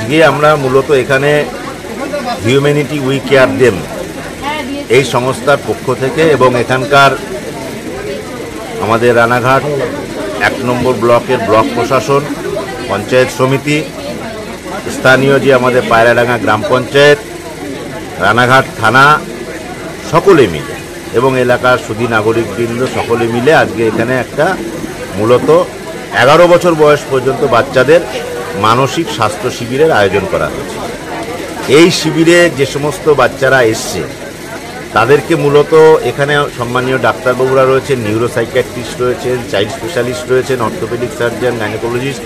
আজকে আমরা মূলত এখানে হিউম্যানিটি উই কেয়ার দেম এই সংস্থার পক্ষ থেকে এবং এখানকার আমাদের রানাঘাট ১ নম্বর ব্লকের ব্লক প্রশাসন, পঞ্চায়েত সমিতি, স্থানীয় যে আমাদের পায়রাডাঙ্গা গ্রাম পঞ্চায়েত, রানাঘাট থানা সকলে মিলে এবং এলাকার সুধী নাগরিকবৃন্দ সকলে মিলে আজকে এখানে একটা মূলত ১১ বছর বয়স পর্যন্ত বাচ্চাদের মানসিক স্বাস্থ্য শিবিরের আয়োজন করা হয়েছে। এই শিবিরে যে সমস্ত বাচ্চারা এসছে তাদেরকে মূলত এখানে সম্মানীয় ডাক্তারবাবুরা রয়েছেন, নিউরোসাইকিয়াট্রিস্ট রয়েছেন, চাইল্ড স্পেশালিস্ট রয়েছেন, অর্থোপেডিক সার্জন, গাইনোকোলজিস্ট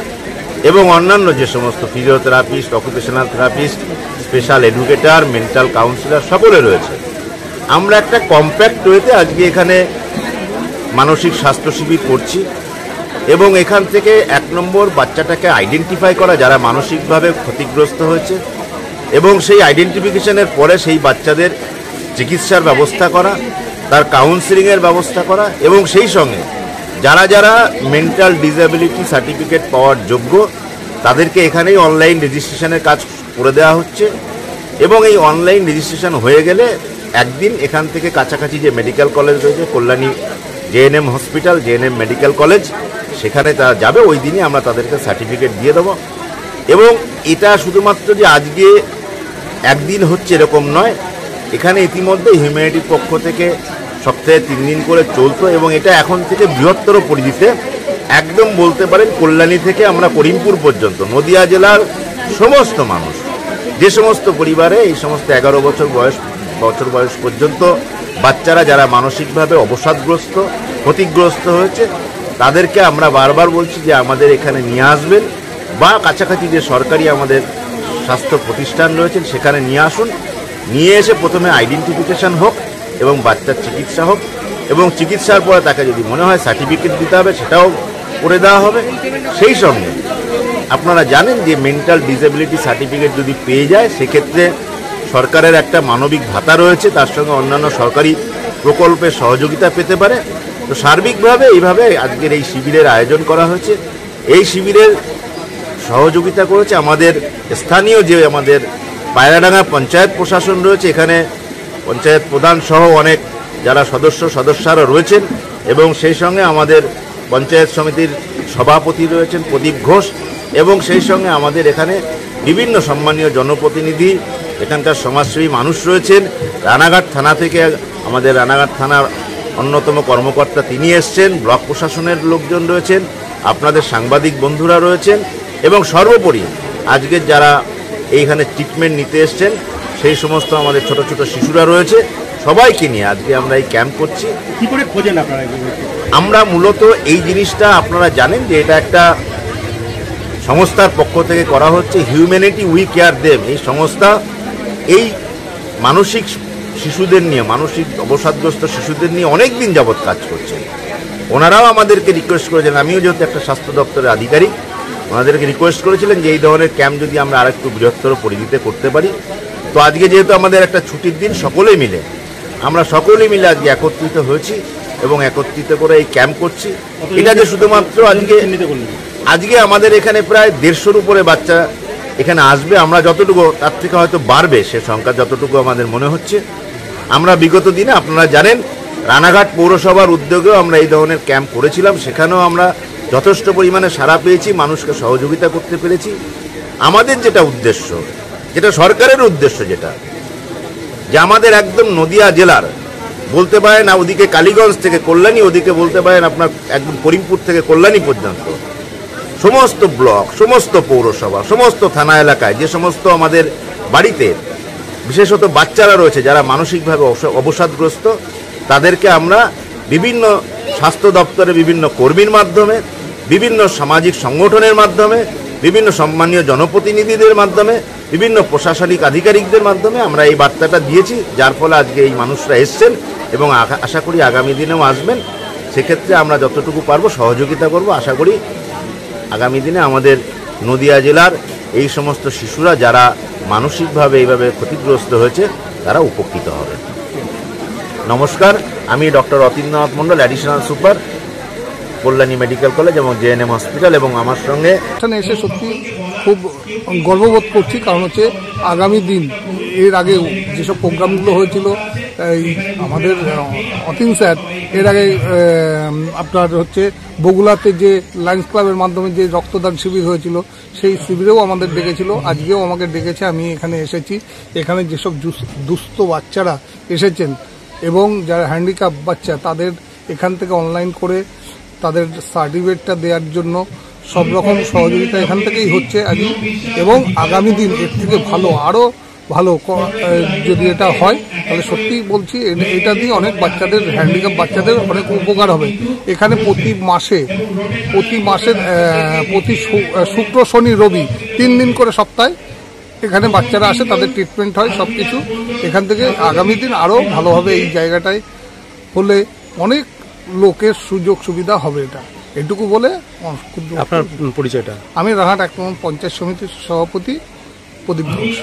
এবং অন্যান্য যে সমস্ত physiotherapist, occupational therapist, special educator, mental councillor সকলে রয়েছে। আমরা একটা কম্প্যাক্ট ওয়েতে আজকে এখানে মানসিক স্বাস্থ্য শিবির করছি এবং এখান থেকে ১ নম্বর বাচ্চাটাকে আইডেন্টিফাই করা যারা মানসিকভাবে ক্ষতিগ্রস্ত হয়েছে এবং সেই আইডেন্টিফিকেশনের পরে সেই বাচ্চাদের চিকিৎসার ব্যবস্থা করা, তার কাউন্সিলিংয়ের ব্যবস্থা করা এবং সেই সঙ্গে যারা যারা মেন্টাল ডিসএবিলিটি সার্টিফিকেট পাওয়ার যোগ্য তাদেরকে এখানেই অনলাইন রেজিস্ট্রেশনের কাজ করে দেওয়া হচ্ছে এবং এই অনলাইন রেজিস্ট্রেশন হয়ে গেলে একদিন এখান থেকে কাছাকাছি যে মেডিকেল কলেজ রয়েছে, Kalyani GNM hospital, GNM medical college, সেখানে তারা যাবে, ওই দিনই আমরা তাদেরকে সার্টিফিকেট দিয়ে দেবো। এবং এটা শুধুমাত্র যে আজকে একদিন হচ্ছে এরকম নয়, এখানে ইতিমধ্যে হিউম্যানিটির পক্ষ থেকে সপ্তাহে ৩ দিন করে চলতো এবং এটা এখন থেকে বৃহত্তর পরিধিতে একদম বলতে পারেন কল্যাণী থেকে আমরা করিমপুর পর্যন্ত নদিয়া জেলার সমস্ত মানুষ, যে সমস্ত পরিবারে এই সমস্ত ১১ বছর বয়স পর্যন্ত বাচ্চারা যারা মানসিকভাবে অবসাদগ্রস্ত, ক্ষতিগ্রস্ত হয়েছে তাদেরকে আমরা বারবার বলছি যে আমাদের এখানে নিয়ে আসবেন বা কাছাকাছি যে সরকারি আমাদের স্বাস্থ্য প্রতিষ্ঠান রয়েছেন সেখানে নিয়ে আসুন। নিয়ে এসে প্রথমে আইডেন্টিফিকেশন হোক এবং বাচ্চার চিকিৎসা হোক এবং চিকিৎসার পরে তাকে যদি মনে হয় সার্টিফিকেট দিতে হবে সেটাও করে দেওয়া হবে। সেই সঙ্গে আপনারা জানেন যে মেন্টাল ডিসএবিলিটি সার্টিফিকেট যদি পেয়ে যায় সেক্ষেত্রে সরকারের একটা মানবিক ভাতা রয়েছে, তার সঙ্গে অন্যান্য সরকারি প্রকল্পের সহযোগিতা পেতে পারে। তো সার্বিকভাবে এইভাবে আজকের এই শিবিরের আয়োজন করা হয়েছে। এই শিবিরের সহযোগিতা করেছে আমাদের স্থানীয় যে আমাদের পায়রাডাঙ্গা পঞ্চায়েত প্রশাসন রয়েছে, এখানে পঞ্চায়েত প্রধান সহ অনেক যারা সদস্যরা রয়েছেন এবং সেই সঙ্গে আমাদের পঞ্চায়েত সমিতির সভাপতি রয়েছেন প্রদীপ ঘোষ এবং সেই সঙ্গে আমাদের এখানে বিভিন্ন সম্মানীয় জনপ্রতিনিধি, এখানকার সমাজসেবী মানুষ রয়েছেন। রানাঘাট থানা থেকে আমাদের রানাঘাট থানার অন্যতম কর্মকর্তা তিনি এসছেন, ব্লক প্রশাসনের লোকজন রয়েছেন, আপনাদের সাংবাদিক বন্ধুরা রয়েছেন এবং সর্বোপরি আজকের যারা এইখানে ট্রিটমেন্ট নিতে এসছেন সেই সমস্ত আমাদের ছোট ছোট শিশুরা রয়েছে, সবাইকে নিয়ে আজকে আমরা এই ক্যাম্প করছি। কি করে খোঁজেন আপনারা? আমরা মূলত এই জিনিসটা আপনারা জানেন যে এটা একটা সংস্থার পক্ষ থেকে করা হচ্ছে, হিউম্যানিটি উই কেয়ার দেম। এই সংস্থা এই মানসিক শিশুদের নিয়ে, মানসিক অবসাদগ্রস্ত শিশুদের নিয়ে অনেক দিন যাবৎ কাজ করছেন। ওনারাও আমাদেরকে রিকোয়েস্ট করেছেন, আমিও যেহেতু একটা স্বাস্থ্য দপ্তরের আধিকারিক, ওনাদেরকে রিকোয়েস্ট করেছিলেন যে এই ধরনের ক্যাম্প যদি আমরা আরেকটু বৃহত্তর পরিধিতে করতে পারি। তো আজকে যেহেতু আমাদের একটা ছুটির দিন, সকলেই মিলে আজকে একত্রিত হয়েছি এবং একত্রিত করে এই ক্যাম্প করছি। এটা যে শুধুমাত্র আজকে আমাদের এখানে প্রায় ১৫০-র উপরে বাচ্চা এখানে আসবে, আমরা যতটুকু তার থেকে হয়তো বাড়বে সে সংখ্যা যতটুকু আমাদের মনে হচ্ছে। আমরা বিগত দিনে আপনারা জানেন রানাঘাট পৌরসভার উদ্যোগেও আমরা এই ধরনের ক্যাম্প করেছিলাম, সেখানেও আমরা যথেষ্ট পরিমাণে সাড়া পেয়েছি, মানুষকে সহযোগিতা করতে পেরেছি। আমাদের যেটা উদ্দেশ্য, যেটা সরকারের উদ্দেশ্য, যেটা যে আমাদের একদম নদিয়া জেলার বলতে পারেন ওদিকে কালীগঞ্জ থেকে কল্যাণী, ওদিকে বলতে পারেন আপনার একদম করিমপুর থেকে কল্যাণী পর্যন্ত সমস্ত ব্লক, সমস্ত পৌরসভা, সমস্ত থানা এলাকায় যে সমস্ত আমাদের বাড়িতে বিশেষত বাচ্চারা রয়েছে যারা মানসিকভাবে অবসাদগ্রস্ত, তাদেরকে আমরা বিভিন্ন স্বাস্থ্য দপ্তরে বিভিন্ন কর্মীর মাধ্যমে, বিভিন্ন সামাজিক সংগঠনের মাধ্যমে, বিভিন্ন সম্মানীয় জনপ্রতিনিধিদের মাধ্যমে, বিভিন্ন প্রশাসনিক আধিকারিকদের মাধ্যমে আমরা এই বার্তাটা দিয়েছি, যার ফলে আজকে এই মানুষরা এসছেন এবং আশা করি আগামী দিনেও আসবেন। সেক্ষেত্রে আমরা যতটুকু পারবো সহযোগিতা করব। আশা করি আগামী দিনে আমাদের নদিয়া জেলার এই সমস্ত শিশুরা যারা মানসিকভাবে এইভাবে ক্ষতিগ্রস্ত হয়েছে তারা উপকৃত হবে। নমস্কার, আমি doctor Atindranath Mondal, additional super, Kalyani medical college এবং জেএনএম হসপিটাল, এবং আমার সঙ্গে এসে সত্যি খুব গর্ববোধ করছি, কারণ হচ্ছে আগামী দিন এর আগে যেসব প্রোগ্রামগুলো হয়েছিল এই আমাদের অতীন স্যার এর আগে আপনার হচ্ছে বগুলাতে যে লায়ন্স ক্লাবের মাধ্যমে যে রক্তদান শিবির হয়েছিল সেই শিবিরেও আমাদের ডেকেছিল, আজকেও আমাকে ডেকেছে, আমি এখানে এসেছি। এখানে যেসব দুস্থ বাচ্চারা এসেছেন এবং যারা হ্যান্ডিক্যাপ বাচ্চা তাদের এখান থেকে অনলাইন করে তাদের সার্টিফিকেটটা দেওয়ার জন্য সব রকম সহযোগিতা এখান থেকেই হচ্ছে আজকে, এবং আগামী দিন এর থেকে আরও ভালো যদি এটা হয় তাহলে সত্যিই বলছি এটা দিয়ে অনেক বাচ্চাদের হ্যান্ডিক্যাপ বাচ্চাদের অনেক উপকার হবে। এখানে প্রতি মাসে প্রতি শুক্র শনি রবি 3 দিন করে সপ্তাহে এখানে বাচ্চারা আসে, তাদের ট্রিটমেন্ট হয়, সব কিছু এখান থেকে আগামী দিন আরও ভালোভাবে এই জায়গাটায় হলে অনেক লোকের সুযোগ সুবিধা হবে। এটুকু বলে আপনার পরিচয়টা? আমি রানাঘাট 1 নম্বর পঞ্চায়েত সমিতির সভাপতি প্রদীপ ঘোষ।